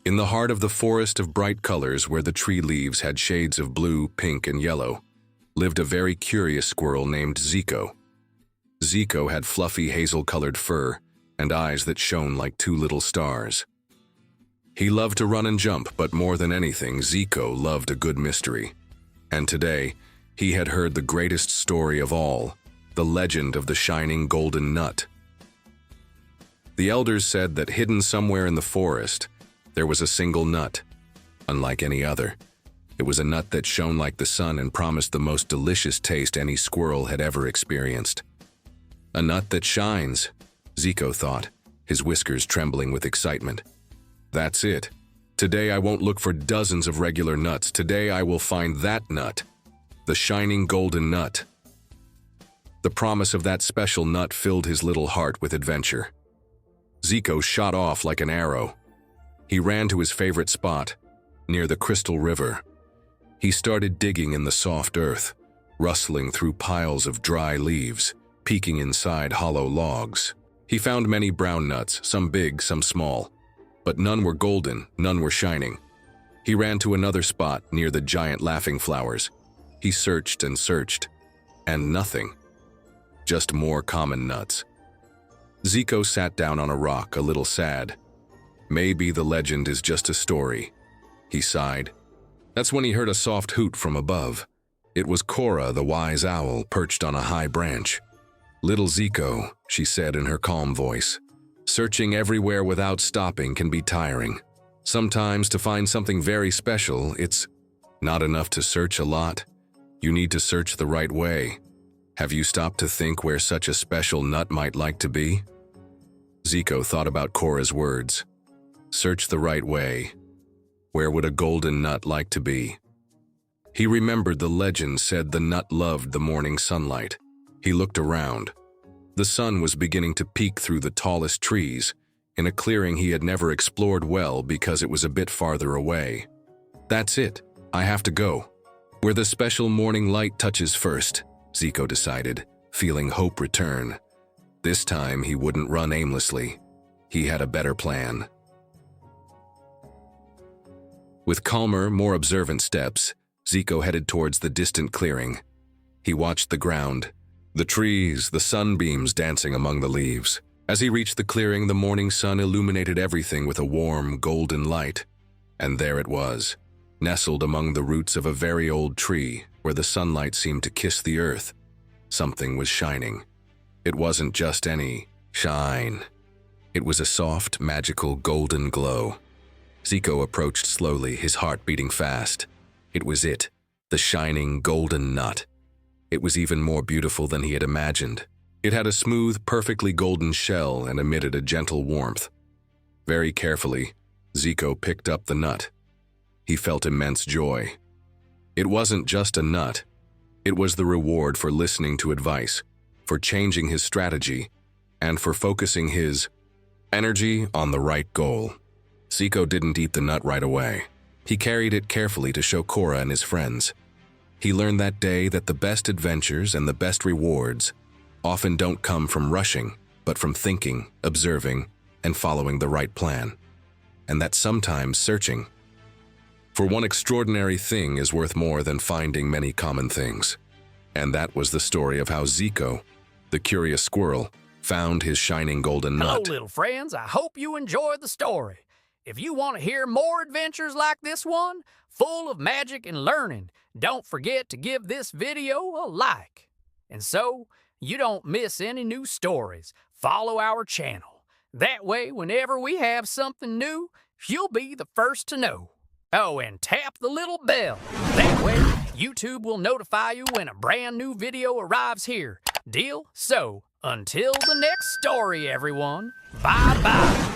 In the heart of the forest of bright colors where the tree leaves had shades of blue, pink, and yellow, lived a very curious squirrel named Zico. Zico had fluffy hazel-colored fur and eyes that shone like two little stars. He loved to run and jump, but more than anything, Zico loved a good mystery. And today, he had heard the greatest story of all, the legend of the shining golden nut. The elders said that hidden somewhere in the forest, there was a single nut, unlike any other. It was a nut that shone like the sun and promised the most delicious taste any squirrel had ever experienced. A nut that shines, Zico thought, his whiskers trembling with excitement. That's it. Today I won't look for dozens of regular nuts. Today I will find that nut, the shining golden nut. The promise of that special nut filled his little heart with adventure. Zico shot off like an arrow. He ran to his favorite spot, near the crystal river. He started digging in the soft earth, rustling through piles of dry leaves, peeking inside hollow logs. He found many brown nuts, some big, some small, but none were golden, none were shining. He ran to another spot near the giant laughing flowers. He searched and searched, and nothing. Just more common nuts. Zico sat down on a rock, a little sad. Maybe the legend is just a story, he sighed. That's when he heard a soft hoot from above. It was Cora, the wise owl, perched on a high branch. "Little Zico," she said in her calm voice, "searching everywhere without stopping can be tiring. Sometimes to find something very special, it's not enough to search a lot. You need to search the right way. Have you stopped to think where such a special nut might like to be?" Zico thought about Cora's words. Search the right way. Where would a golden nut like to be? He remembered the legend said the nut loved the morning sunlight. He looked around. The sun was beginning to peek through the tallest trees, in a clearing he had never explored well because it was a bit farther away. That's it. I have to go. Where the special morning light touches first, Zico decided, feeling hope return. This time he wouldn't run aimlessly. He had a better plan. With calmer, more observant steps, Zico headed towards the distant clearing. He watched the ground, the trees, the sunbeams dancing among the leaves. As he reached the clearing, the morning sun illuminated everything with a warm, golden light. And there it was, nestled among the roots of a very old tree, where the sunlight seemed to kiss the earth. Something was shining. It wasn't just any shine. It was a soft, magical golden glow. Zico approached slowly, his heart beating fast. It was it, the shining golden nut. It was even more beautiful than he had imagined. It had a smooth, perfectly golden shell and emitted a gentle warmth. Very carefully, Zico picked up the nut. He felt immense joy. It wasn't just a nut. It was the reward for listening to advice, for changing his strategy, and for focusing his energy on the right goal. Zico didn't eat the nut right away. He carried it carefully to show Cora and his friends. He learned that day that the best adventures and the best rewards often don't come from rushing, but from thinking, observing, and following the right plan. And that sometimes searching for one extraordinary thing is worth more than finding many common things. And that was the story of how Zico, the curious squirrel, found his shining golden nut. Hello, little friends. I hope you enjoyed the story. If you want to hear more adventures like this one, full of magic and learning, don't forget to give this video a like. And so you don't miss any new stories, follow our channel. That way, whenever we have something new, you'll be the first to know. Oh, and tap the little bell. That way, YouTube will notify you when a brand new video arrives here. Deal? So, until the next story, everyone. Bye-bye.